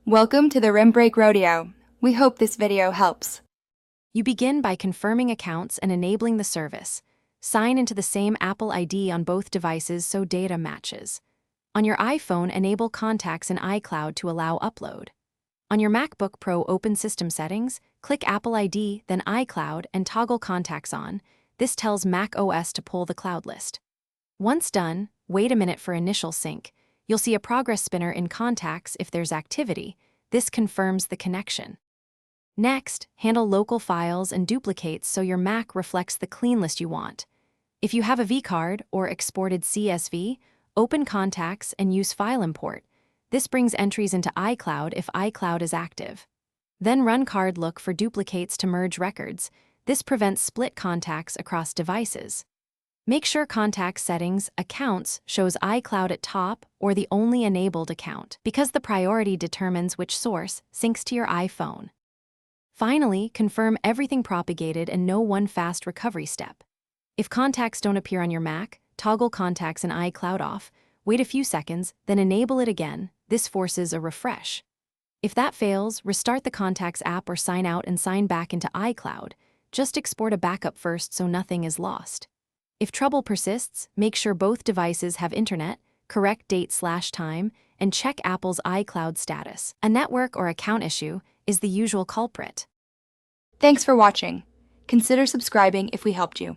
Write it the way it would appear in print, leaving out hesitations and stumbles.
Welcome to the Rim Break Rodeo. We hope this video helps. You begin by confirming accounts and enabling the service. Sign into the same Apple ID on both devices so data matches. On your iPhone, enable contacts in iCloud to allow upload. On your MacBook Pro, open System Settings, click Apple ID, then iCloud, and toggle Contacts on. This tells Mac OS to pull the cloud list. Once done, wait a minute for initial sync. You'll see a progress spinner in Contacts if there's activity. This confirms the connection. Next, handle local files and duplicates so your Mac reflects the clean list you want. If you have a vCard or exported CSV, open Contacts and use File Import. This brings entries into iCloud if iCloud is active. Then run card look for duplicates to merge records. This prevents split contacts across devices. Make sure Contacts Settings Accounts shows iCloud at top or the only enabled account, because the priority determines which source syncs to your iPhone. Finally, confirm everything propagated and know one fast recovery step. If contacts don't appear on your Mac, toggle Contacts in iCloud off, wait a few seconds, then enable it again. This forces a refresh. If that fails, restart the Contacts app or sign out and sign back into iCloud. Just export a backup first so nothing is lost. If trouble persists, make sure both devices have internet, correct date/time, and check Apple's iCloud status. A network or account issue is the usual culprit. Thanks for watching. Consider subscribing if we helped you.